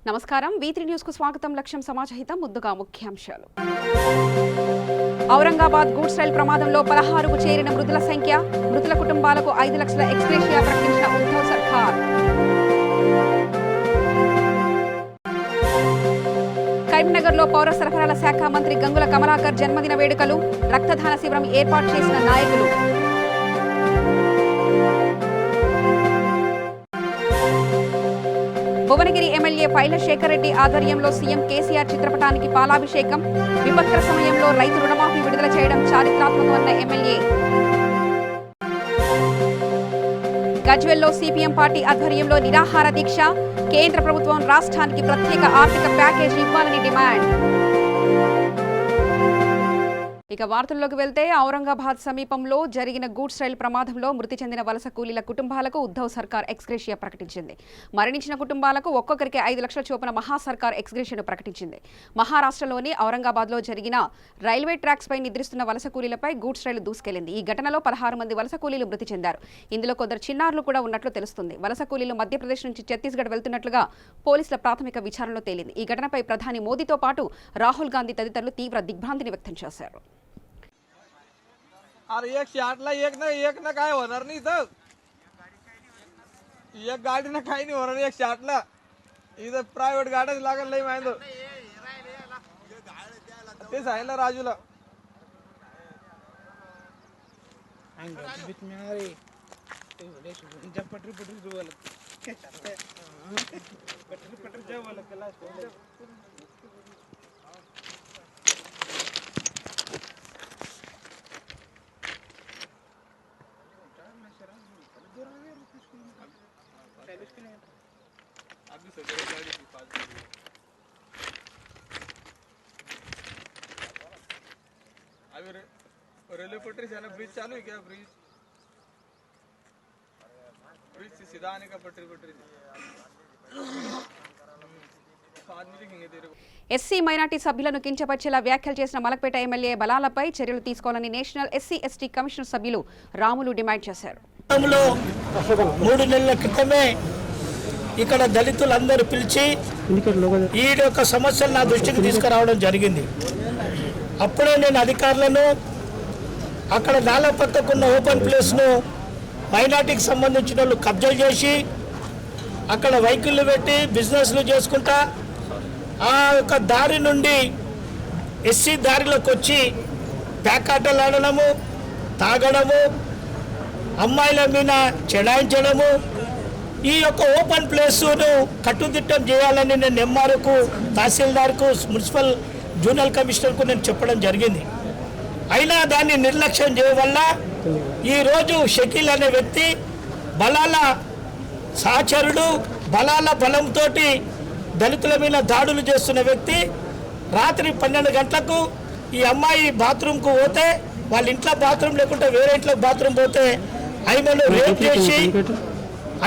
నమస్కారం V3 news కు స్వాగతం. లక్ష్యం సమాజహితం. ముందుగా ముఖ్యాంశాలు. ఔరంగాబాద్ గూడ్స్ రైల్ ప్రమాదంలో 16కు చేరిన మృతుల సంఖ్య. మృతుల కుటుంబాలకు 5 లక్షల ఎక్స్‌గ్రేషియా ప్రకటించిన ఉద్ధవ్ సర్కార్. కరీంనగర్లో పౌర సరఫరాల శాఖ మంత్రి గంగుల కమలాకర్ జన్మదిన వేడుకలు. రక్తదాన శిబిరం ఏర్పాటు చేసిన నాయకులు. భువనగిరి ఎమ్మెల్యే పైల శేఖర్ రెడ్డి ఆధ్వర్యంలో సీఎం కేసీఆర్ చిత్రపటానికి పాలాభిషేకం. విపత్కర సమయంలో రైతు రుణమాఫీ విడుదల చేయడం చారిత్రాత్మకమన్న ఎమ్మెల్యే. గజ్వెల్లో సిపిఎం పార్టీ ఆధ్వర్యంలో నిరాహార దీక్ష. కేంద్ర ప్రభుత్వం రాష్ట్రానికి ప్రత్యేక ఆర్థిక ప్యాకేజీ ఇవ్వాలని డిమాండ్. ఇక వార్తల్లోకి వెళ్తే, ఔరంగాబాద్ సమీపంలో జరిగిన గూడ్స్ రైలు ప్రమాదంలో మృతి చెందిన వలస కూలీల కుటుంబాలకు ఉద్ధవ్ సర్కార్ ఎక్స్‌గ్రేషియా ప్రకటించింది. మరణించిన కుటుంబాలకు ఒక్కొక్కరికి 5 లక్షల చొప్పున మహా సర్కార్ ఎక్స్‌గ్రేషియాను ప్రకటించింది. మహారాష్ట్రలోని ఔరంగాబాద్లో జరిగిన రైల్వే ట్రాక్స్ పై నిద్రిస్తున్న వలస కూలీలపై గూడ్స్ రైలు దూసుకెళ్లింది. ఈ ఘటనలో 16 మంది వలస కూలీలు మృతి చెందారు. ఇందులో కొందరు చిన్నారులు కూడా ఉన్నట్లు తెలుస్తుంది. వలస కూలీలు మధ్యప్రదేశ్ నుంచి ఛత్తీస్గఢ్ వెళ్తున్నట్లుగా పోలీసుల ప్రాథమిక విచారణలో తేలింది. ఈ ఘటనపై ప్రధాని మోదీతో పాటు రాహుల్ గాంధీ తదితరులు తీవ్ర దిగ్భ్రాంతిని వ్యక్తం చేశారు. अरे एक शॉटला एक ना काय होणार नाही तर एक गाडी ना काही नाही होणार. एक शॉटला इथं प्रायव्हेट गाड्याच लागल नाही माहिती ते सांगितलं राजूला. अभी रेलवे पटरी से ना ब्रिज चालू है क्या? ब्रिज से सीधा आने का पटरी आदमी दिखेंगे तेरे को. ఎస్సీ మైనార్టీ సభ్యులను కించపరిచేలా వ్యాఖ్యలు చేసిన మలక్పేట ఎమ్మెల్యే బలాలపై చర్యలు తీసుకోవాలని నేషనల్ ఎస్సీ/ఎస్టీ కమిషన్ సభ్యులు రాములు డిమాండ్ చేశారు. 3 నెలల క్రితమే ఇక్కడ దళితులందరూ పిలిచి ఈ యొక్క సమస్యలు నా దృష్టికి తీసుకురావడం జరిగింది. అప్పుడే నేను అధికారులను అక్కడ నాలా పక్కకున్న ఓపెన్ ప్లేస్ను మైనార్టీకి సంబంధించిన వాళ్ళు కబ్జా చేసి అక్కడ వెహికల్లు పెట్టి బిజినెస్లు చేసుకుంటా ఆ యొక్క దారి నుండి ఎస్సీ దారిలోకి వచ్చి ప్యాకాటలు ఆడడము, తాగడము, అమ్మాయిల మీద చెడాయించడము, ఈ యొక్క ఓపెన్ ప్లేస్ను కట్టుదిట్టం చేయాలని నేను ఎంఆర్ఓకు, తహసీల్దార్కు, మున్సిపల్ జూనియర్ కమిషనర్కు నేను చెప్పడం జరిగింది. అయినా దాన్ని నిర్లక్ష్యం చేయడం వల్ల ఈరోజు షకీల్ అనే వ్యక్తి బలాల సహచరుడు, బలాల బలంతో దళితుల మీద దాడులు చేస్తున్న వ్యక్తి రాత్రి 12 గంటలకు ఈ అమ్మాయి బాత్రూమ్కు పోతే, వాళ్ళ ఇంట్లో బాత్రూమ్ లేకుంటే వేరే ఇంట్లో బాత్రూమ్ పోతే ఆమెను రేప్ చేసి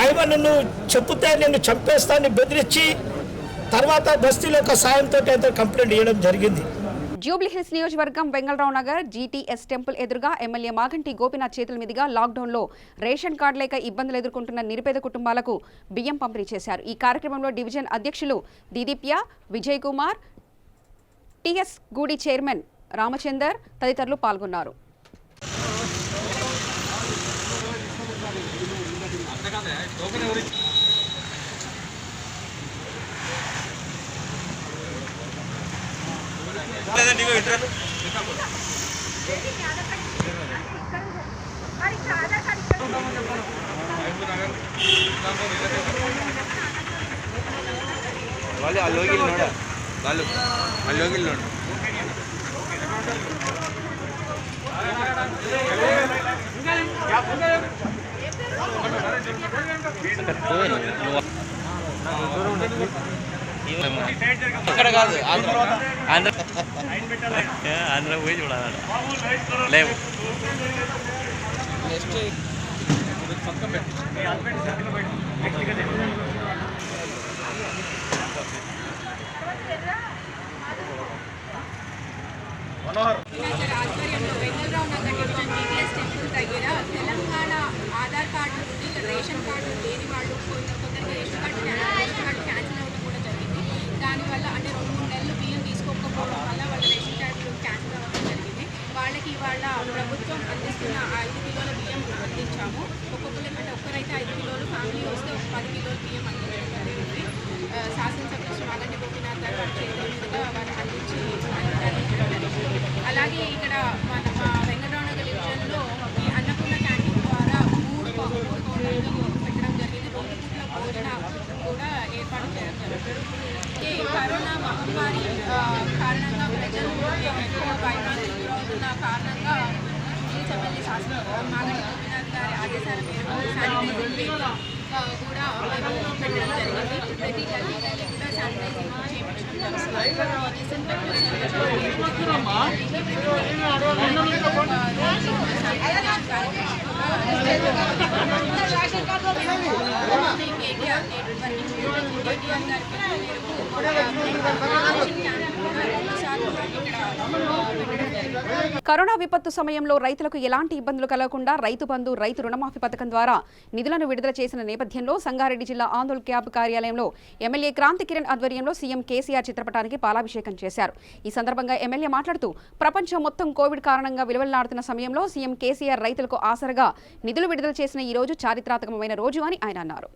ఆమెను నువ్వు చెప్తే నేను చంపేస్తానని బెదిరించి తర్వాత బస్తీల యొక్క సాయంతో కంప్లైంట్ ఇవ్వడం జరిగింది. జూబ్లీహిల్స్ నియోజకవర్గం వెంగళరావు నగర్ జీటీఎస్ టెంపుల్ ఎదురుగా ఎమ్మెల్యే మాగంటి గోపినాథ్ చేతుల మీదుగా లాక్డౌన్లో రేషన్ కార్డు లేక ఇబ్బందులు ఎదుర్కొంటున్న నిరుపేద కుటుంబాలకు బియ్యం పంపిణీ చేశారు. ఈ కార్యక్రమంలో డివిజన్ అధ్యక్షులు దీదీప్య, విజయ్ కుమార్, టీఎస్ గూడి చైర్మన్ రామచందర్ తదితరులు పాల్గొన్నారు. ఇక్కడ కాదు ఆంధ్ర పోయి చూడాలి లేవు. ఆధ్వర్యంలో Vengalrao Nagar division GTS temple దగ్గర తెలంగాణ ఆధార్ కార్డు నుండి రేషన్ కార్డు లేని వాళ్ళు కొందరికి రేషన్ కార్డు క్యాన్సిల్ అవ్వడం కూడా జరిగింది. దానివల్ల అంటే 2-3 నెలలు బియ్యం తీసుకోకపోవడం వల్ల వాళ్ళ రేషన్ కార్డులు క్యాన్సిల్ అవ్వడం జరిగింది. వాళ్ళకి వాళ్ళ ప్రభుత్వం అందిస్తున్న 5 కిలోల బియ్యం అందించాము. ఒక్కొక్కరికి అంటే ఒక్కరైతే 5 కిలోలు, ఫ్యామిలీ వస్తే ఒక 10 కిలోల బియ్యం అందించడం జరిగింది. శాసనసభ్యులు శ్రీ మాగంటి గోపీనాథ్ గారు వారి చేతుల మీదుగా వారు అందించడం జరిగింది. అలాగే ఇక్కడ మా వెంకటరమణ డివిజన్లో ఈ అన్నపూర్ణ క్యాంటీన్ ద్వారా 3 కౌంటర్లు పెట్టడం జరిగింది. 2 పూట్ల భోజన కూడా ఏర్పాటు చేయడం జరుగుతుంది. ఈ కరోనా మహమ్మారి కారణంగా ప్రజలు ఎక్కువ భయభ్రాంతులకు గురవుతున్న కారణంగా ఎమ్మెల్యే శాసన మాగంటి గోపీనాథ్ గారి ఆదేశాల మేరకు శానిటైజింగ్ వెహికల్ కూడా మేము పెట్టడం జరిగింది. ప్రతి గల్లీ గల్లీ కూడా శానిటైజింగ్ చేయించడం జరుగుతుంది. డిస్ఇన్ఫెక్టెంట్ కరోనా విపత్తు సమయంలో రైతులకు ఎలాంటి ఇబ్బందులు కలగకుండా రైతు బంధు, రైతు రుణమాఫీ పథకం ద్వారా నిధులను విడుదల చేసిన నేపథ్యంలో సంగారెడ్డి జిల్లా ఆందోళన క్యాంప్ కార్యాలయంలో ఎమ్మెల్యే క్రాంతి కిరణ్ ఆధ్వర్యంలో సీఎం కేసీఆర్ చిత్రపటానికి పాలాభిషేకం చేశారు. ఈ సందర్భంగా ఎమ్మెల్యే మాట్లాడుతూ ప్రపంచం మొత్తం కోవిడ్ కారణంగా విలువలాడుతున్న సమయంలో సీఎం కేసీఆర్ రైతులకు ఆసరగా నిధులు విడుదల చేసిన ఈ రోజు చారిత్రాత్మకమైన రోజు అని ఆయన అన్నారు.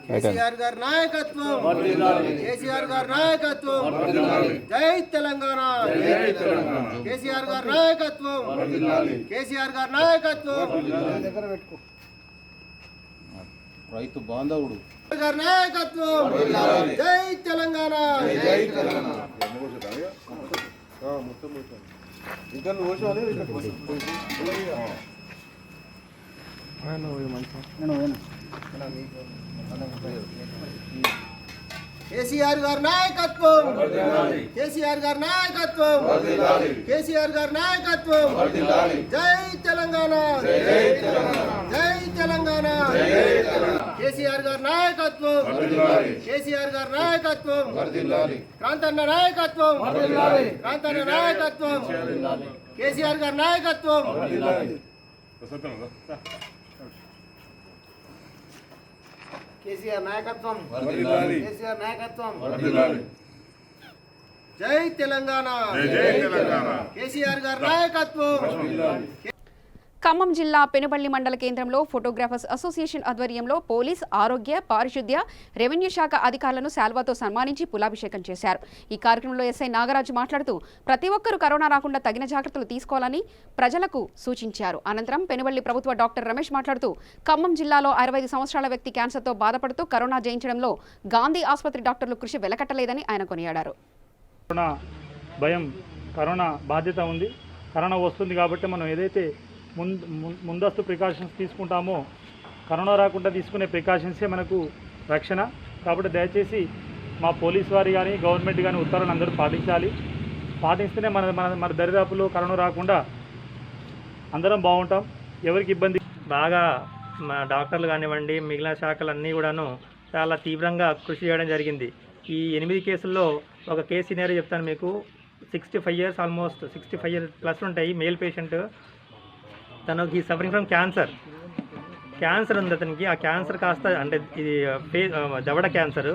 కేసీఆర్ గారి నాయకత్వం, కేసీఆర్ గారి నాయకత్వం, జై తెలంగాణ, కేసీఆర్ గారి నాయకత్వం, కేసీఆర్ గారి నాయకత్వం, రైతు బాంధవుడు గారి నాయకత్వం, జై తెలంగాణ. కేసీఆర్ గారి నాయకత్వం, కేసీఆర్ గారి నాయకత్వం, కేసీఆర్ గారి నాయకత్వం, జై తెలంగాణ, జై తెలంగాణ, కేసీఆర్ గారి నాయకత్వం, కేసీఆర్ గారి నాయకత్వం, క్రాంతన్న నాయకత్వం, క్రాంతన్న నాయకత్వం, కేసీఆర్ గారి నాయకత్వం. కేసీఆర్ నాయకత్వం, కేసీఆర్ నాయకత్వం, జై తెలంగాణ, కేసీఆర్ గారి నాయకత్వం. ఖమ్మం జిల్లా పెనుబల్లి మండల కేంద్రంలో ఫోటోగ్రాఫర్స్ అసోసియేషన్ ఆధ్వర్యంలో పోలీస్, ఆరోగ్య, పారిశుద్ధ్య, రెవెన్యూ శాఖ అధికారులను శాల్వాతో సన్మానించి పులాభిషేకం చేశారు. ఈ కార్యక్రమంలో ఎస్ఐ నాగరాజు మాట్లాడుతూ ప్రతి ఒక్కరూ కరోనా రాకుండా తగిన జాగ్రత్తలు తీసుకోవాలని ప్రజలకు సూచించారు. అనంతరం పెనుబల్లి ప్రభుత్వ డాక్టర్ రమేష్ మాట్లాడుతూ ఖమ్మం జిల్లాలో 65 సంవత్సరాల వ్యక్తి క్యాన్సర్తో బాధపడుతూ కరోనా జయించడంలో గాంధీ ఆసుపత్రి డాక్టర్లు కృషి వెలకట్టలేదని ఆయన కొనియాడారు. కరోనా బాధ్యత ఉంది. కరోనా వస్తుంది కాబట్టి మనం ఏదైతే ముందస్తు ప్రికాషన్స్ తీసుకుంటామో కరోనా రాకుండా తీసుకునే ప్రికాషన్సే మనకు రక్షణ. కాబట్టి దయచేసి మా పోలీస్ వారి కానీ గవర్నమెంట్ కానీ ఉత్తర్వులు అందరూ పాటించాలి. పాటిస్తేనే మన దరిదాపులో కరోనా రాకుండా అందరం బాగుంటాం. ఎవరికి ఇబ్బంది బాగా మా డాక్టర్లు కానివ్వండి, మిగిలిన శాఖలన్నీ కూడాను చాలా తీవ్రంగా కృషి చేయడం జరిగింది. ఈ 8 కేసుల్లో ఒక కేసు సినారియో చెప్తాను మీకు. 65 ఇయర్స్, ఆల్మోస్ట్ 65 ఇయర్స్ ప్లస్ ఉంటాయి, మేల్ పేషెంట్. తనకి సఫరింగ్ ఫ్రమ్ క్యాన్సర్ ఉంది అతనికి. ఆ క్యాన్సర్ కాస్త అంటే ఇది దవడ క్యాన్సర్,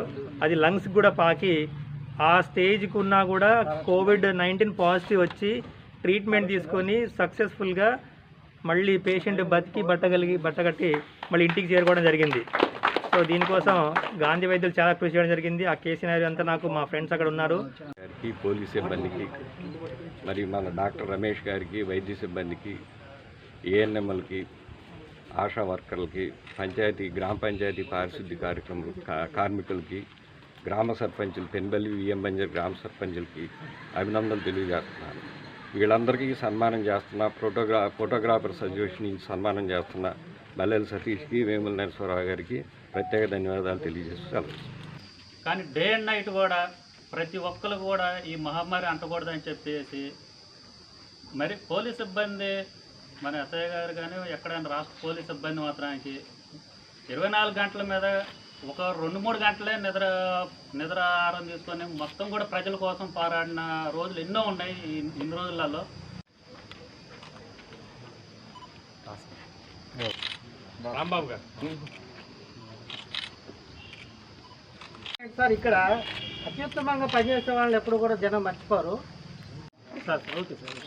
అది లంగ్స్కి కూడా పాకి ఆ స్టేజ్కి ఉన్నా కూడా COVID-19 పాజిటివ్ వచ్చి ట్రీట్మెంట్ తీసుకొని సక్సెస్ఫుల్గా మళ్ళీ పేషెంట్ బతికి బట్టగట్టి మళ్ళీ ఇంటికి చేరుకోవడం జరిగింది. సో దీనికోసం గాంధీ వైద్యులు చాలా కృషి చేయడం జరిగింది. ఆ కేసు అంతా నాకు మా ఫ్రెండ్స్ అక్కడ ఉన్నారు. పోలీస్ సిబ్బందికి, మరి మన డాక్టర్ రమేష్ గారికి, వైద్య సిబ్బందికి, ఏఎన్ఎంఎల్కి, ఆశా వర్కర్లకి, గ్రామ పంచాయతీ పారిశుద్ధ్య కార్మికులకి, గ్రామ సర్పంచులు, పెన్బల్లి విఎం బంజర్ గ్రామ సర్పంచులకి అభినందనలు తెలియజేస్తున్నాను. వీళ్ళందరికీ సన్మానం చేస్తున్నా. ఫోటోగ్రాఫర్స్ అసోసియేషన్ నుంచి సన్మానం చేస్తున్నా బల్లెల సతీష్కి, వేముల నరసింహరావు గారికి ప్రత్యేక ధన్యవాదాలు తెలియజేస్తాను. కానీ డే అండ్ నైట్ కూడా ప్రతి ఒక్కరు కూడా ఈ మహమ్మారి అంటకూడదని చెప్పేసి మరి పోలీస్ సిబ్బంది, మన ఎస్ఐ గారు కానీ ఎక్కడైనా రాష్ట్ర పోలీస్ సిబ్బంది మాత్రానికి 24 గంటల మీద ఒక 2-3 గంటలే నిద్ర ఆహారం తీసుకొని మొత్తం కూడా ప్రజల కోసం పోరాడిన రోజులు ఎన్నో ఉన్నాయి ఇన్ని రోజులలో. రాంబాబు గారు సార్ ఇక్కడ అత్యుత్తమంగా పనిచేసే వాళ్ళని ఎప్పుడు కూడా జనం మర్చిపోరు sir. Okay sir.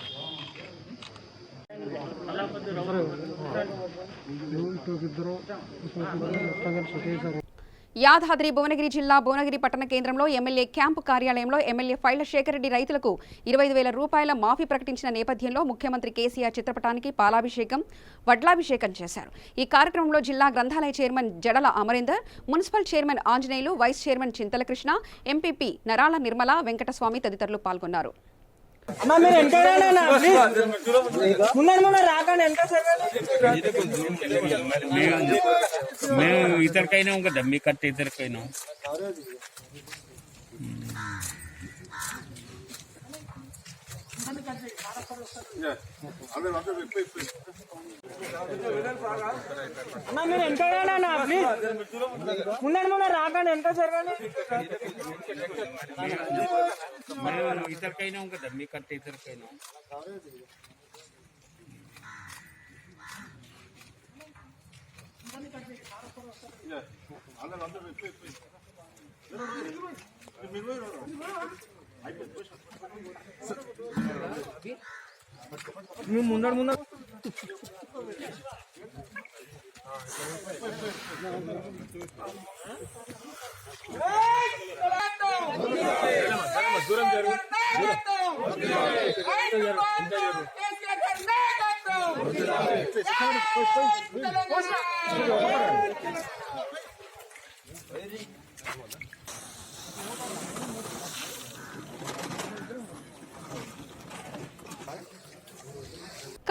Yadadri Bhuvanagiri జిల్లా భువనగిరి పట్టణ కేంద్రంలో ఎమ్మెల్యే క్యాంపు కార్యాలయంలో ఎమ్మెల్యే ఫైళ్ల శేఖర్ రెడ్డి రైతులకు 25,000 రూపాయల మాఫీ ప్రకటించిన నేపథ్యంలో ముఖ్యమంత్రి కేసీఆర్ చిత్రపటానికి పాలాభిషేకం, వడ్లాభిషేకం చేశారు. ఈ కార్యక్రమంలో జిల్లా గ్రంథాలయ chairman Jadala Amarender, municipal chairman Anjaneyulu, vice chairman Chintala Krishna, MPP Narala Nirmala, Venkataswamy తదితరులు పాల్గొన్నారు. మేము ఇతరికైనా కదా మీ కట్ట ఇతరికైనా మీరు ఎంతైనా ప్లీజ్ ముందు రాకండి ఎంత జరగండి. మేము ఇతరికైనా కదా మీ కట్ట ఇతరికైనా ముందర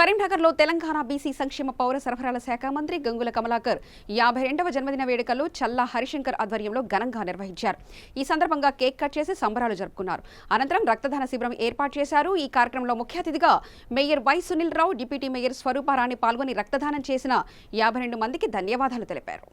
కరీంనగర్లో తెలంగాణ బీసీ సంక్షేమ పౌర సరఫరాల శాఖ మంత్రి గంగుల కమలాకర్ 52వ జన్మదిన వేడుకలు చల్లా హరిశంకర్ ఆధ్వర్యంలో ఘనంగా నిర్వహించారు. ఈ సందర్భంగా కేక్ కట్ చేసి సంబరాలు జరుపుకున్నారు. అనంతరం రక్తదాన శిబిరం ఏర్పాటు చేశారు. ఈ కార్యక్రమంలో ముఖ్య అతిథిగా mayor why Sunil Rao, deputy mayor Swarupa Rani పాల్గొని రక్తదానం చేసిన 52 మందికి ధన్యవాదాలు తెలిపారు.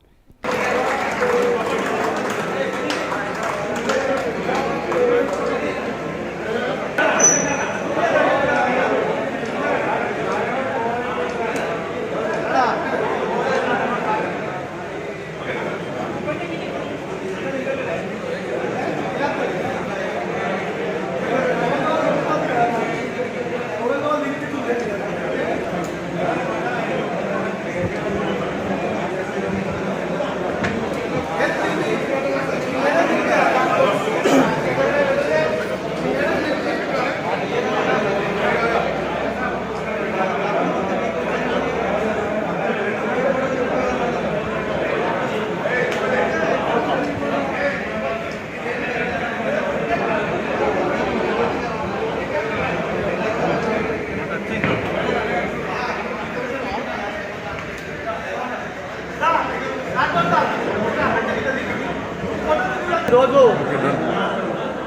ఈరోజు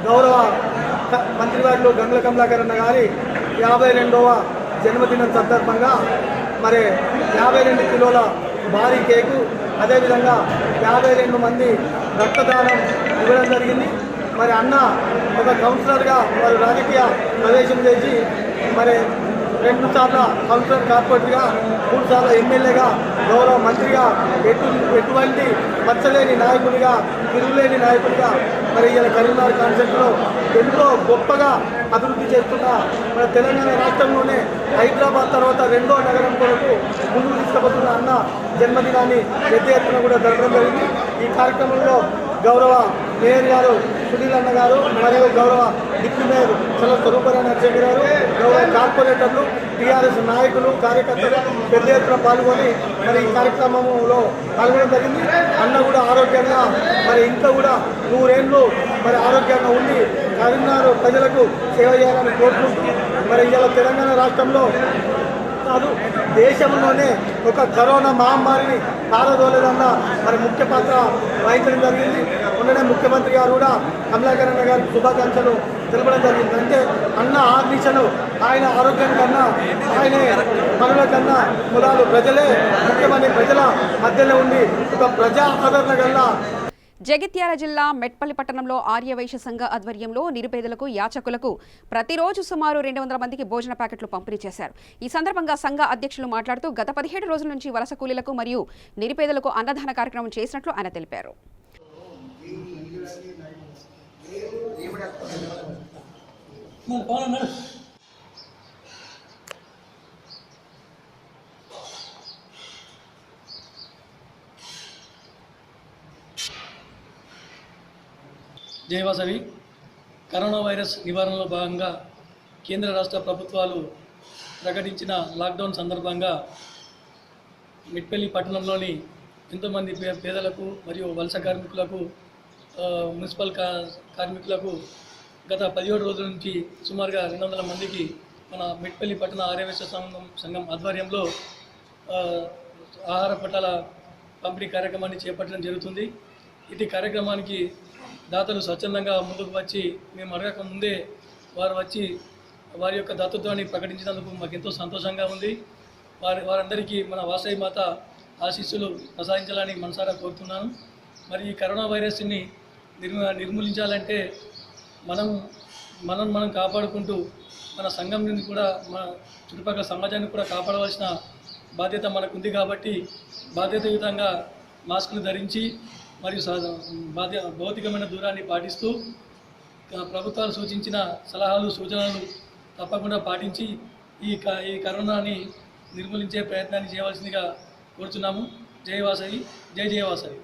గౌరవ మంత్రివర్యులు గంగుల కమలాకర్ అన్న గారి 52వ జన్మదినం సందర్భంగా మరి 52 కిలోల భారీ కేకు, అదేవిధంగా 52 మంది రక్తదానం ఇవ్వడం జరిగింది. మరి అన్న ఒక కౌన్సిలర్గా మరి రాజకీయ ప్రవేశం చేసి మరి 2 సార్లు కౌన్సిలర్ కార్పొరేటర్గా, 3 సార్లు ఎమ్మెల్యేగా, గౌరవ మంత్రిగా, ఎటువంటి మచ్చలేని నాయకుడిగా, తిరుగులేని నాయకుడిగా మరి ఇలా కరీంనగర్ కాన్సెప్ట్లో ఎంతో గొప్పగా అభివృద్ధి చేస్తున్న మన తెలంగాణ రాష్ట్రంలోనే హైదరాబాద్ తర్వాత 2వ నగరం కొరకు ముందుకు తీసుకుపోతున్న అన్న జన్మదినాన్ని పెద్ద ఎత్తున కూడా జరగడం జరిగింది. ఈ కార్యక్రమంలో గౌరవ మేయర్ గారు సునీల్ అన్న గారు మరియు గౌరవ డిప్యూటీ మేయర్ స్వరూపారాణి అధ్యక్షుడు గారు, గౌరవ కార్పొరేటర్లు, టీఆర్ఎస్ నాయకులు, కార్యకర్తలు పెద్ద ఎత్తున పాల్గొని మరి ఈ కార్యక్రమంలో పాల్గొనడం జరిగింది. అన్న కూడా ఆరోగ్యంగా మరి ఇంకా కూడా 100 ఏళ్ళు మరి ఆరోగ్యంగా ఉండి కరీంనగర్ ప్రజలకు సేవ చేయాలని కోరుకుంటూ మరి ఇలా తెలంగాణ రాష్ట్రంలో కాదు దేశంలోనే ఒక కరోనా మహమ్మారిని పారదోలేదన్న మరి ముఖ్య పాత్ర వహించడం జరిగింది. మొన్ననే ముఖ్యమంత్రి గారు కూడా కమలాకర్ అన్న గారికి శుభాకాంక్షలు తెలపడం జరిగింది. అంటే అన్న ఆర్మిషను ఆయన ఆరోగ్యం కన్నా, ఆయన పనుల కన్నా మొదలు ప్రజలే ముఖ్యమంత్రి, ప్రజల మధ్యలో ఉండి ఒక ప్రజా ఆదరణ కన్నా. జగిత్యాల జిల్లా మెట్పల్లి పట్టణంలో ఆర్యవైశ్య సంఘ ఆధ్వర్యంలో నిరుపేదలకు, యాచకులకు ప్రతిరోజు సుమారు 200 మందికి భోజన ప్యాకెట్లు పంపిణీ చేశారు. ఈ సందర్భంగా సంఘ అధ్యక్షులు మాట్లాడుతూ గత 17 రోజుల నుంచి వలస కూలీలకు మరియు నిరుపేదలకు అన్నదాన కార్యక్రమం చేసినట్లు ఆయన తెలిపారు. జయవాసవి. కరోనా వైరస్ నివారణలో భాగంగా కేంద్ర రాష్ట్ర ప్రభుత్వాలు ప్రకటించిన లాక్డౌన్ సందర్భంగా మిట్పల్లి పట్టణంలోని ఎంతోమంది పేదలకు మరియు వలస కార్మికులకు మున్సిపల్ కార్మికులకు గత 17 రోజుల నుంచి సుమారుగా 200 మందికి మన మిట్పల్లి పట్టణ ఆర్యవేశ సంఘం ఆధ్వర్యంలో ఆహార పట్టాల పంపిణీ కార్యక్రమాన్ని చేపట్టడం జరుగుతుంది. ఇది కార్యక్రమానికి దాతలు స్వచ్ఛందంగా ముందుకు వచ్చి మేము అడగక ముందే వారు వచ్చి వారి యొక్క దాతృత్వాన్ని ప్రకటించినందుకు మాకు ఎంతో సంతోషంగా ఉంది. వారందరికీ మన వాసవి మాత ఆశీస్సులు ప్రసాదించాలని మనసారా కోరుతున్నాను. మరి ఈ కరోనా వైరస్ని నిర్మూలించాలంటే మనం కాపాడుకుంటూ మన సంఘం నుండి కూడా మన చుట్టుపక్కల సమాజాన్ని కూడా కాపాడవలసిన బాధ్యత మనకు ఉంది. కాబట్టి బాధ్యతాయుతంగా మాస్కులు ధరించి మరియు భౌతికమైన దూరాన్ని పాటిస్తూ ప్రభుత్వాలు సూచించిన సలహాలు సూచనలు తప్పకుండా పాటించి ఈ కరోనాని నిర్మూలించే ప్రయత్నాన్ని చేయవలసిందిగా కోరుతున్నాము. జై వాసవి, జై జయ వాసవి.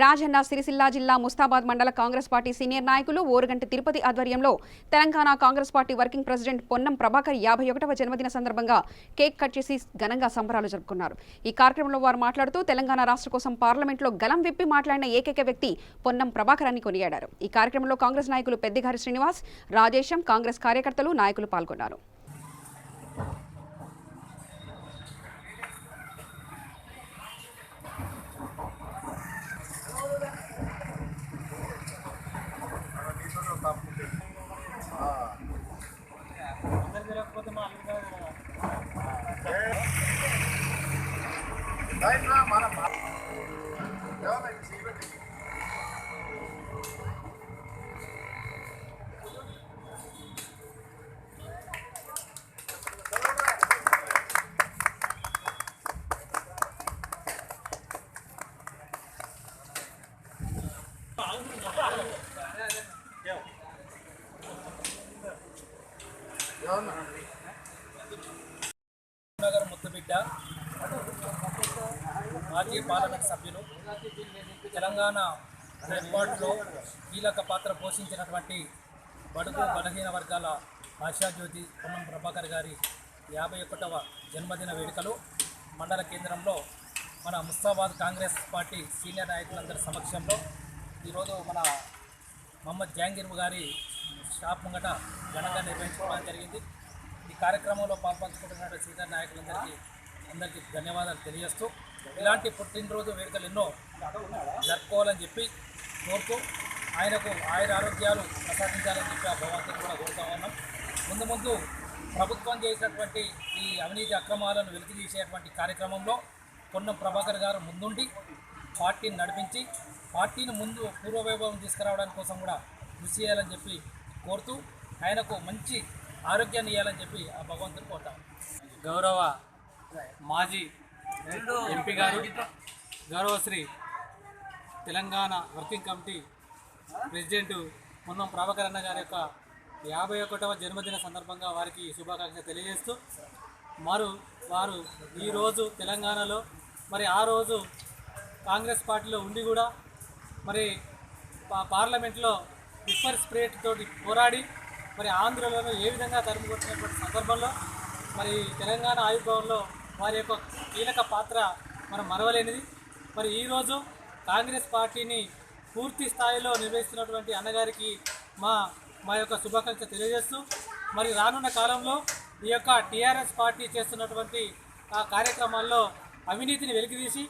రాజన్న సిరిసిల్ల జిల్లా ముస్తాబాద్ మండల కాంగ్రెస్ పార్టీ సీనియర్ నాయకులు ఓరుగంటి తిరుపతి ఆధ్వర్యంలో Telangana Congress party working president Ponnam Prabhakar 51వ జన్మదిన సందర్భంగా కేక్ కట్ చేసి ఘనంగా సంబరాలు జరుపుకున్నారు. ఈ కార్యక్రమంలో వారు మాట్లాడుతూ తెలంగాణ రాష్ట్ర కోసం పార్లమెంట్లో గలం విప్పి మాట్లాడిన ఏకైక వ్యక్తి పొన్నం ప్రభాకర్ అని కొనియాడారు. ఈ కార్యక్రమంలో కాంగ్రెస్ నాయకులు పెద్దిగారి శ్రీనివాస్, రాజేశం, కాంగ్రెస్ కార్యకర్తలు, నాయకులు పాల్గొన్నారు. నగర్ ముద్దుబిడ్డ, మాజీ పార్లమెంట్ సభ్యులు, తెలంగాణ ఏర్పాటులో కీలక పాత్ర పోషించినటువంటి బడుగు బలహీన వర్గాల ఆశాజ్యోతి పొన్నం ప్రభాకర్ గారి 51వ జన్మదిన వేడుకలు మండల కేంద్రంలో మన ముస్తాబాద్ కాంగ్రెస్ పార్టీ సీనియర్ నాయకులందరి సమక్షంలో ఈరోజు మన మహమ్మద్ జహాంగీర్ గారి షాప్ ముంగట ఘనంగా నిర్వహించుకోవడం జరిగింది. ఈ కార్యక్రమంలో పాల్పంచుకుంటున్న సీనియర్ నాయకులందరికీ ధన్యవాదాలు తెలియజేస్తూ ఇలాంటి పుట్టినరోజు వేడుకలు ఎన్నో జరుపుకోవాలని చెప్పి కోరుతూ ఆయనకు ఆరోగ్యాలు ప్రసాదించాలని చెప్పి ఆ భగవంతుని కూడా కోరుతా ఉన్నాం. ముందు ప్రభుత్వం చేసినటువంటి ఈ అవినీతి అక్రమాలను వెలికితీసేటువంటి కార్యక్రమంలో పొన్నం ప్రభాకర్ గారు ముందుండి పార్టీని నడిపించి పార్టీని ముందు పూర్వవైభవం తీసుకురావడానికి కోసం కూడా కృషి చేయాలని చెప్పి కోరుతూ ఆయనకు మంచి ఆరోగ్యాన్ని ఇవ్వాలని చెప్పి ఆ భగవంతుని కోరుతాం. గౌరవ మాజీ ఎంపీ గారు, గౌరవశ్రీ Telangana working committee president Ponnam Prabhakar అన్న గారి యొక్క 51వ జన్మదిన సందర్భంగా వారికి శుభాకాంక్షలు తెలియజేస్తూ వారు ఈరోజు తెలంగాణలో మరి ఆ రోజు కాంగ్రెస్ పార్టీలో ఉండి కూడా మరి పార్లమెంట్లో పిప్పర్ స్ప్రేట్ తోటి పోరాడి మరి ఆంధ్రలో ఏ విధంగా తరుముకొచ్చినటువంటి సందర్భంలో మరి తెలంగాణ ఆవిర్భావంలో వారి యొక్క కీలక పాత్ర మనం మరవలేనిది. మరి ఈరోజు కాంగ్రెస్ పార్టీని పూర్తి స్థాయిలో నిర్వహిస్తున్నటువంటి అన్నగారికి మా యొక్క శుభాకాంక్షలు తెలియజేస్తూ మరి రానున్న కాలంలో ఈ యొక్క టీఆర్ఎస్ పార్టీ చేస్తున్నటువంటి ఆ కార్యక్రమాల్లో అవినీతిని వెలికితీసి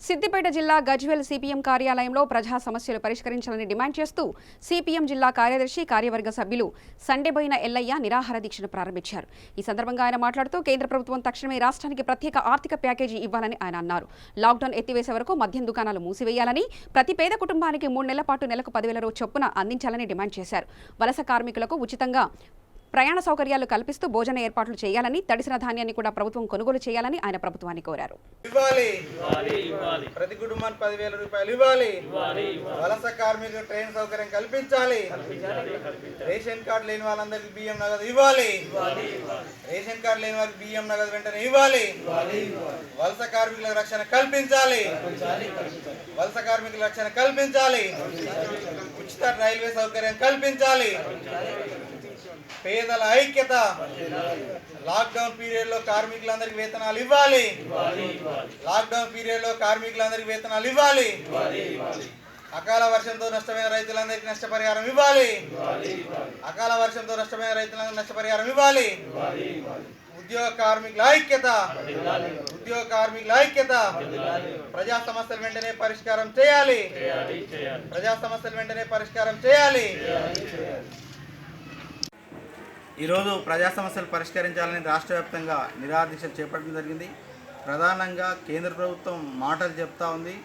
సిద్దిపేట జిల్లా గజ్వేల్ సిపిఎం కార్యాలయంలో ప్రజా సమస్యలు పరిష్కరించాలని డిమాండ్ చేస్తూ సిపిఎం జిల్లా కార్యదర్శి కార్యవర్గ సభ్యులు సండేబోయిన ఎల్లయ్య నిరాహార దీక్షను ప్రారంభించారు. ఈ సందర్భంగా ఆయన మాట్లాడుతూ కేంద్ర ప్రభుత్వం తక్షణమే రాష్ట్రానికి ప్రత్యేక ఆర్థిక ప్యాకేజీ ఇవ్వాలని ఆయన అన్నారు. లాక్డౌన్ ఎత్తివేసే వరకు మద్యం దుకాణాలు మూసివేయాలని, ప్రతి పేద కుటుంబానికి 3 నెలల పాటు నెలకు 10,000 చొప్పున అందించాలని డిమాండ్ చేశారు. వలస కార్మికులకు ఉచితంగా ప్రయాణ సౌకర్యాలు కల్పిస్తూ భోజన ఏర్పాట్లు చేయాలని, తడిసిన ధాన్యాన్ని కూడా ప్రభుత్వం కొనుగోలు చేయాలని ఆయన ప్రభుత్వాన్ని కోరారు. ప్రతి కుటుంబానికి 10,000 రూపాయలు ఇవ్వాలి. వలస కార్మికులకు ట్రైన్ సౌకర్యం కల్పించాలి. రేషన్ కార్డు లేని వాళ్ళందరికీ బియ్యం నగదు ఇవ్వాలి. రేషన్ కార్డు లేని వారికి బియ్యం నగదు వెంటనే ఇవ్వాలి. వలస కార్మికులకు రక్షణ కల్పించాలి. వలస కార్మికుల రక్షణ కల్పించాలి. ఉచిత రైల్వే సౌకర్యం కల్పించాలి. పేదల ఐక్యత. లాక్డౌన్ పీరియడ్ లో కార్మికులందరికీ వేతనాలు ఇవ్వాలి. లాక్డౌన్ పీరియడ్ లో కార్మికులందరికీ వేతనాలు ఇవ్వాలి. అకాల వర్షంతో నష్టమైన రైతులందరికీ నష్టపరిహారం ఇవ్వాలి. అకాల వర్షంతో నష్టమైన రైతులందరికీ నష్టపరిహారం ఇవ్వాలి. ఉద్యోగ కార్మికుల ఐక్యత. ఉద్యోగ కార్మికుల ఐక్యత. ప్రజా సమస్యలు వెంటనే పరిష్కారం చేయాలి. ప్రజా సమస్యలు వెంటనే పరిష్కారం చేయాలి. ఈరోజు ప్రజా సమస్యలు పరిష్కరించాలని రాష్ట్ర వ్యాప్తంగా నిరాదీక్ష చేపట్టడం జరిగింది. ప్రధానంగా కేంద్ర ప్రభుత్వం మాటలు చెప్తా ఉంది,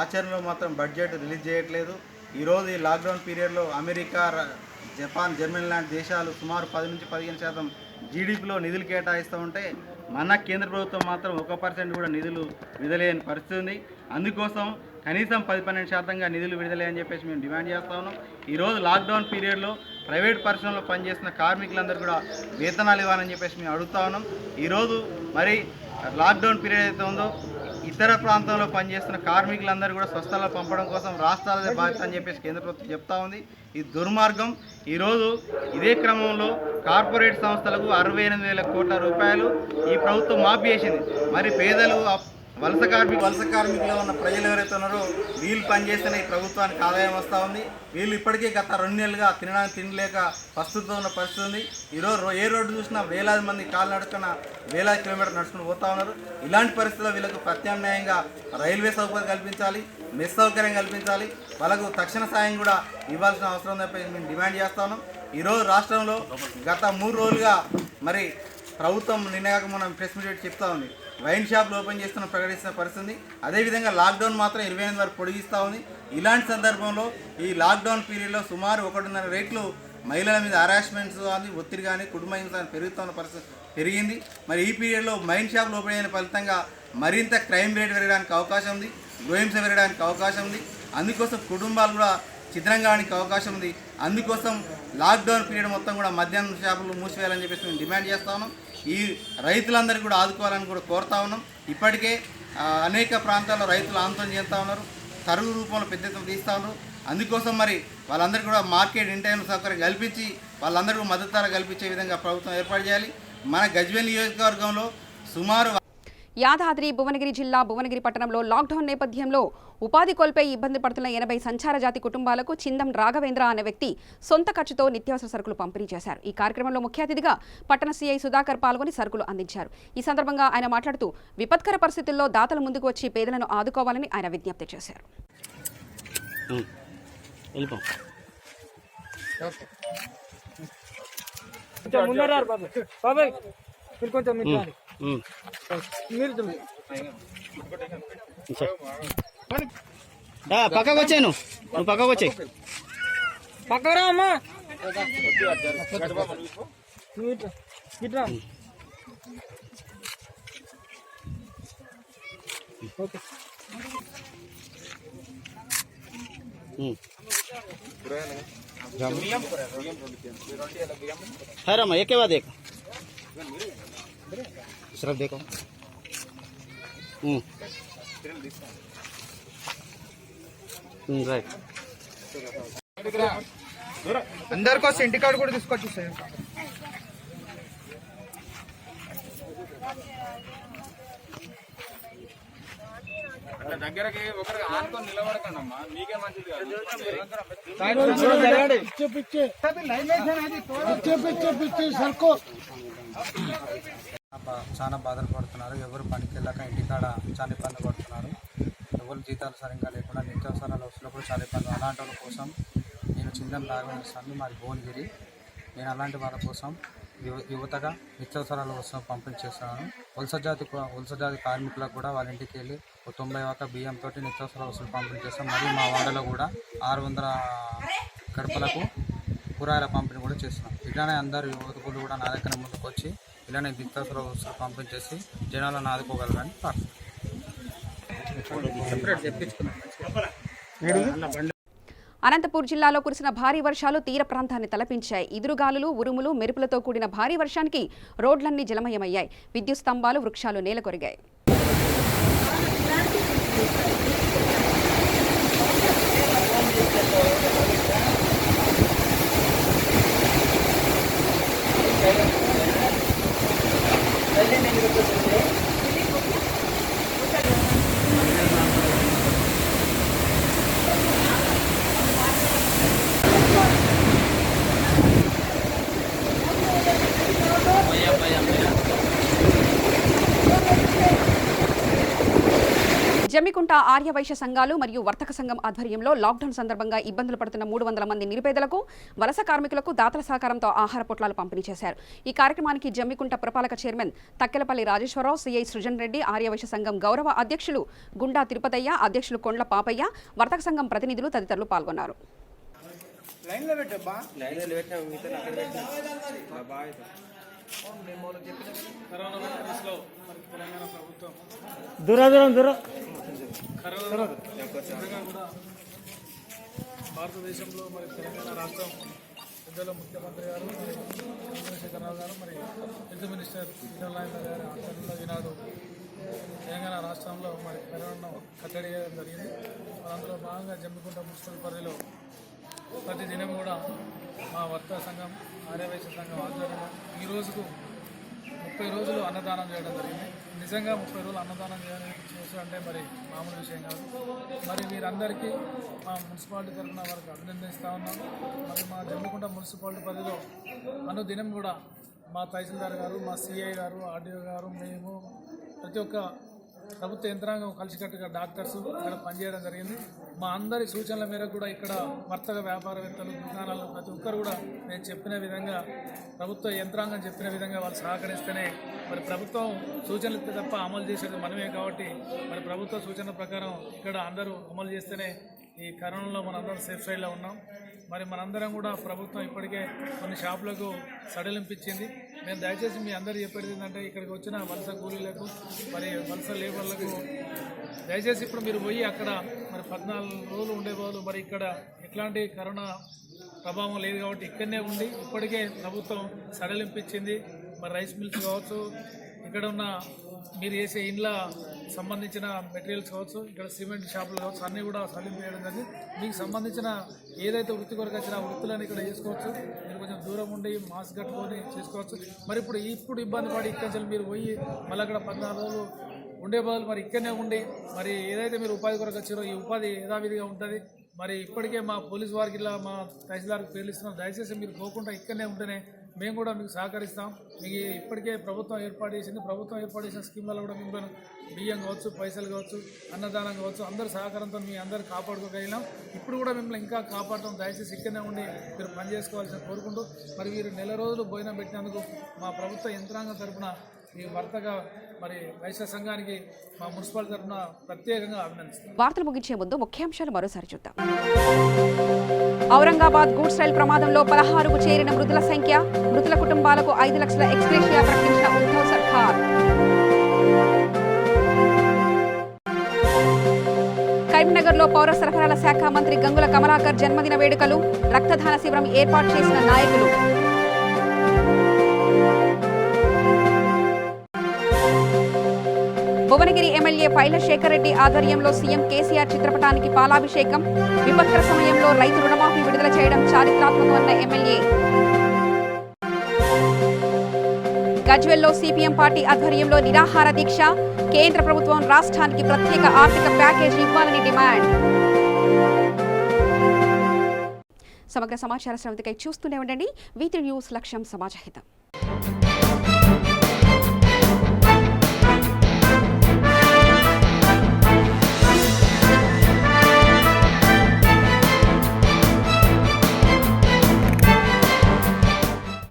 ఆచరణలో మాత్రం బడ్జెట్ రిలీజ్ చేయట్లేదు. ఈరోజు ఈ లాక్డౌన్ పీరియడ్లో అమెరికా, జపాన్, జర్మనీ లాంటి దేశాలు సుమారు 10 నుంచి 15% జీడీపీలో నిధులు కేటాయిస్తూ ఉంటే మన కేంద్ర ప్రభుత్వం మాత్రం 1% కూడా నిధులు విడుదలేని పరిస్థితి ఉంది. అందుకోసం కనీసం 10-12% నిధులు విడుదలే అని చెప్పేసి మేము డిమాండ్ చేస్తూ ఉన్నాం. ఈరోజు లాక్డౌన్ పీరియడ్లో ప్రైవేట్ పరిశ్రమలో పనిచేస్తున్న కార్మికులందరూ కూడా వేతనాలు ఇవ్వాలని చెప్పేసి మేము అడుగుతా ఉన్నాం. ఈరోజు మరి లాక్డౌన్ పీరియడ్ అయితే ఉందో ఇతర ప్రాంతంలో పనిచేస్తున్న కార్మికులందరూ కూడా స్వస్థలాలు పంపడం కోసం రాష్ట్రాలదే బాధ్యత అని చెప్పేసి కేంద్ర ప్రభుత్వం చెప్తా ఉంది. ఇది దుర్మార్గం. ఈరోజు ఇదే క్రమంలో కార్పొరేట్ సంస్థలకు 68,000 కోట్ల రూపాయలు ఈ ప్రభుత్వం మాఫీ చేసింది. మరి పేదలు, వలస కార్మికులు ఉన్న ప్రజలు ఎవరైతే ఉన్నారో వీళ్ళు పనిచేస్తేనే ఈ ప్రభుత్వానికి ఆదాయం వస్తూ ఉంది. వీళ్ళు ఇప్పటికే గత 2 నెలలుగా తినడానికి తినలేక ప్రస్తుతం ఉన్న పరిస్థితి ఉంది. ఈరోజు ఏ రోడ్డు చూసినా వేలాది మంది కాలు నడుచుకున్న వేలాది కిలోమీటర్లు నడుచుకుని పోతా ఉన్నారు. ఇలాంటి పరిస్థితుల్లో వీళ్ళకు ప్రత్యామ్నాయంగా రైల్వే సౌకర్యం కల్పించాలి, మెస్ సౌకర్యం కల్పించాలి, వాళ్ళకు తక్షణ సాయం కూడా ఇవ్వాల్సిన అవసరం ఉందని మేము డిమాండ్ చేస్తా ఉన్నాం. ఈరోజు రాష్ట్రంలో గత 3 రోజులుగా మరి ప్రభుత్వం నిన్నగాక మనం ప్రెస్ మీట్ చెప్తా ఉంది, వైన్ షాప్లు ఓపెన్ చేస్తున్న ప్రకటిస్తున్న పరిస్థితి. అదేవిధంగా లాక్డౌన్ మాత్రం 28 వరకు పొడిగిస్తూ ఉంది. ఇలాంటి సందర్భంలో ఈ లాక్డౌన్ పీరియడ్లో సుమారు 1.5 రెట్లు మహిళల మీద హరాస్మెంట్స్ కానీ, ఒత్తిడి కానీ, కుటుంబ హింస పెరుగుతున్న పరిస్థితి పెరిగింది. మరి ఈ పీరియడ్లో వైన్ షాప్లు ఓపెన్ అయిన ఫలితంగా మరింత క్రైమ్ రేట్ పెరగడానికి అవకాశం ఉంది, గోహింస పెరగడానికి అవకాశం ఉంది. అందుకోసం కుటుంబాలు కూడా ఛిద్రం కావడానికి అవకాశం ఉంది. అందుకోసం లాక్డౌన్ పీరియడ్ మొత్తం కూడా మద్యం షాపులు మూసివేయాలని చెప్పేసి మేము డిమాండ్ చేస్తా ఉన్నాం. ఈ రైతులందరికీ కూడా ఆదుకోవాలని కూడా కోరుతా ఉన్నాం. ఇప్పటికే అనేక ప్రాంతాల్లో రైతులు ఆందోళన చేస్తూ ఉన్నారు, కరువు రూపంలో పెద్ద ఎత్తున తీస్తూ ఉన్నారు. అందుకోసం మరి వాళ్ళందరికీ కూడా మార్కెట్ ఇన్ సౌకర్యం కల్పించి వాళ్ళందరికీ మద్దతు ధర కల్పించే విధంగా ప్రభుత్వం ఏర్పాటు చేయాలి. మన గజ్వేల్ నియోజకవర్గంలో సుమారు యాదాద్రి భువనగిరి జిల్లా భువనగిరి పట్టణంలో లాక్డౌన్ నేపథ్యంలో ఉపాధి కోల్పోయి ఇబ్బంది పడుతున్న 80 సంచార జాతి కుటుంబాలకు చిందం రాఘవేంద్ర అనే వ్యక్తి సొంత ఖర్చుతో నిత్యావసర సరుకులు పంపిణీ చేశారు. ఈ కార్యక్రమంలో ముఖ్య అతిథిగా పట్టణ సీఐ సుధాకర్ పాల్గొని సరుకులు అందించారు. ఈ సందర్భంగా ఆయన మాట్లాడుతూ విపత్కర పరిస్థితుల్లో దాతలు ముందుకు వచ్చి పేదలను ఆదుకోవాలని ఆయన విజ్ఞప్తి చేశారు. పక్కకు వచ్చాను, నువ్వు పక్కకు వచ్చాయి, పక్కరా అమ్మా. है रमा एक के बाद एक सिर्फ देखो రైట్ అందరికీ ఇంటి కార్డు కూడా తీసుకొచ్చి సార్. దగ్గరకి ఒకరికి ఆనుకొని నిలబడకండి అమ్మా, మీకే మంచిది కాదు. చాలా బాధలు పడుతున్నారు. ఎవరు పనికి వెళ్ళాక ఇంటికాడ చాలా ఇబ్బంది పడుతున్నారు. ఎవరు జీతాలు సరిగ్గా లేకుండా నిత్యావసరాల వస్తువులు కూడా చాలా ఇబ్బంది. అలాంటి వాళ్ళ కోసం నేను చిందం రాఘవేంద్ర మాది భువనగిరి. నేను అలాంటి వాళ్ళ కోసం యువతగా నిత్యావసరాల వస్తువులు పంపిణీ చేస్తున్నాను. వలస జాతి కార్మికులకు కూడా వాళ్ళ ఇంటికి వెళ్ళి 90 బియ్యంతో నిత్యావసర వస్తువులు పంపిణీ చేస్తాం. మరియు మా వాడలో కూడా 600 గడపలకు కూరగాయల పంపిణీ కూడా చేస్తున్నాం. ఇట్లానే అందరు యువకులు కూడా నా దగ్గర ముందుకు వచ్చి ఇలానే నిత్యావసర వస్తువులు పంపిణీ చేసి జనాలను ఆదుకోగలరని ప్రార్థన. అనంతపూర్ జిల్లాలో కురిసిన భారీ వర్షాలు తీర ప్రాంతాన్ని తలపించాయి. ఈదురుగాలులు, ఉరుములు, మెరుపులతో కూడిన భారీ వర్షానికి రోడ్లన్నీ జలమయమయ్యాయి. విద్యుత్ స్తంభాలు, వృక్షాలు నేలకొరిగాయి. జమ్మికుంట ఆర్యవైశ్య సంఘాలు మరియు వర్తక సంఘం ఆధ్వర్యంలో లాక్డౌన్ సందర్భంగా ఇబ్బందులు పడుతున్న 300 మంది నిరుపేదలకు, వలస కార్మికులకు దాతల సహకారంతో ఆహార పొట్లాలు పంపిణీ చేశారు. ఈ కార్యక్రమానికి జమ్మికుంట పురపాలక చైర్మన్ తక్కెలపల్లి రాజేశ్వరరావు, సిఐ సృజన్ రెడ్డి, ఆర్యవైశ్య సంఘం గౌరవ అధ్యక్షులు గుండా తిరుపతయ్య, అధ్యక్షులు కొండ్ల పాపయ్య, వర్తక సంఘం ప్రతినిధులు తదితరులు పాల్గొన్నారు. భారతదేశంలో మరి తెలంగాణ రాష్ట్రం పెద్దల ముఖ్యమంత్రి గారు చంద్రశేఖరరావు గారు మరి హెల్త్ మినిస్టర్ ఈటల రాజేందర్ గారి ఆధ్వర్యంలో ఈనాడు తెలంగాణ రాష్ట్రంలో మరి కరోనా కట్టడి చేయడం జరిగింది. అందులో భాగంగా జమ్మికుంట మున్సిపల్ పరిధిలో ప్రతి దినం కూడా మా వర్తక సంఘం, ఆర్యవైశ్య సంఘం ఆధ్వర్యంలో ఈ రోజుకు 30 రోజులు అన్నదానం చేయడం జరిగింది. నిజంగా 30 రోజులు అన్నదానం చేయాలంటే మరి మామూలు విషయం కాదు. మరి వీరందరికీ మా మున్సిపాలిటీ తరఫున వారికి అభినందిస్తూ ఉన్నాం. మరి మా జమ్మికుంట మున్సిపాలిటీ పరిధిలో అనుదినం కూడా మా తహసీల్దార్ గారు, మా సిఐ గారు, ఆర్డీఓ గారు, మేము ప్రతి ఒక్క ప్రభుత్వ యంత్రాంగం కలిసికట్టుగా డాక్టర్స్ ఇక్కడ పనిచేయడం జరిగింది. మా అందరి సూచనల మేరకు కూడా ఇక్కడ వర్తక వ్యాపారవేత్తలు, దుకాణాలు ప్రతి ఒక్కరు కూడా నేను చెప్పిన విధంగా, ప్రభుత్వ యంత్రాంగం చెప్పిన విధంగా వాళ్ళు సహకరిస్తేనే మరి ప్రభుత్వం సూచనలు ఇస్తే తప్ప అమలు చేసేది మనమే. కాబట్టి మరి ప్రభుత్వ సూచనల ప్రకారం ఇక్కడ అందరూ అమలు చేస్తేనే ఈ కరోనాలో మనందరం సేఫ్ సైడ్లో ఉన్నాం. మరి మనందరం కూడా ప్రభుత్వం ఇప్పటికే కొన్ని షాపులకు సడలింపించింది. నేను దయచేసి మీ అందరూ చెప్పేది ఏంటంటే ఇక్కడికి వచ్చిన వలస కూలీలకు, మరి వలస లేబర్లకు దయచేసి ఇప్పుడు మీరు పోయి అక్కడ మరి 14 రోజులు ఉండేవాళ్ళు మరి ఇక్కడ ఎట్లాంటి కరోనా ప్రభావం లేదు కాబట్టి ఇక్కడనే ఉండి ఇప్పటికే ప్రభుత్వం సడలింపించింది. మరి రైస్ మిల్స్ కావచ్చు, ఇక్కడ ఉన్న మీరు చేసే ఇండ్ల సంబంధించిన మెటీరియల్స్ కావచ్చు, ఇక్కడ సిమెంట్ షాపులు కావచ్చు, అన్నీ కూడా సడలింపు చేయడం జరిగింది. మీకు సంబంధించిన ఏదైతే వృత్తి కొరకు వచ్చిన వృత్తులను ఇక్కడ చేసుకోవచ్చు. మీరు కొంచెం దూరం ఉండి మాస్క్ కట్టుకొని చేసుకోవచ్చు. మరి ఇప్పుడు ఇబ్బంది పడి ఇక్కడి మీరు పోయి మళ్ళీ అక్కడ 14 రోజులు ఉండే బదులు మరి ఇక్కడనే ఉండి మరి ఏదైతే మీరు ఉపాధి కొరకు వచ్చారో ఈ ఉపాధి యథావిధిగా ఉంటుంది. మరి ఇప్పటికే మా పోలీసు వారికి ఇలా మా తహసీల్దార్కి పేర్లు ఇస్తున్నాం. దయచేసి మీరు పోకుండా ఇక్కడనే ఉంటేనే మేము కూడా మీకు సహకరిస్తాం. మీకు ఇప్పటికే ప్రభుత్వం ఏర్పాటు చేసింది. ప్రభుత్వం ఏర్పాటు చేసిన స్కీమ్లలో కూడా మిమ్మల్ని బియ్యం కావచ్చు, పైసలు కావచ్చు, అన్నదానం కావచ్చు, అందరి సహకారంతో మీ అందరు కాపాడుకోగలిగినాం. ఇప్పుడు కూడా మిమ్మల్ని ఇంకా కాపాడటం. దయచేసి ఇక్కడనే ఉండి మీరు పని చేసుకోవాల్సిన కోరుకుంటూ మరి మీరు నెల రోజులు భోజనం పెట్టినందుకు మా ప్రభుత్వ యంత్రాంగం తరఫున ఈ వర్తక మరి వైశ్య సంఘానికి మా మున్సిపాలిటీ తరఫున ప్రత్యేకంగా అభినందిస్తాం. వార్తలు ముగించే ముందు ముఖ్యాంశాలు మరోసారి చూద్దాం. ఔరంగాబాద్ గూడ్స్ రైల్ ప్రమాదంలో 16కు చేరిన మృతుల సంఖ్య, మృతుల కుటుంబాలకు 5 లక్షల ఎక్స్గ్రేషియా ప్రకటించిన ఉద్ధవ్ సర్కార్. కరీంనగర్లో పౌర సరఫరాల శాఖ మంత్రి గంగుల కమలాకర్ జన్మదిన వేడుకలు, రక్తదాన శిబిరం ఏర్పాటు చేసిన నాయకులు. భువనగిరి ఎమ్మెల్యే పైల శేఖర్ రెడ్డి ఆధ్వర్యంలో సీఎం కేసీఆర్ చిత్రపటానికి పాలాభిషేకం, విపత్కర సమయంలో రైతు రుణమాఫీ విడుదల చేయడం చారిత్రాత్మకమన్న ఎమ్మెల్యే. గజ్వెల్లో సిపిఎం పార్టీ ఆధ్వర్యంలో నిరాహార దీక్ష, కేంద్ర ప్రభుత్వం రాష్ట్రానికి ప్రత్యేక ఆర్థిక ప్యాకేజీ ఇవ్వాలని డిమాండ్. సమగ్ర సమాచార శ్రవంతికై చూస్తూనే ఉండండి. V3 న్యూస్, లక్ష్యం సమాజహితం.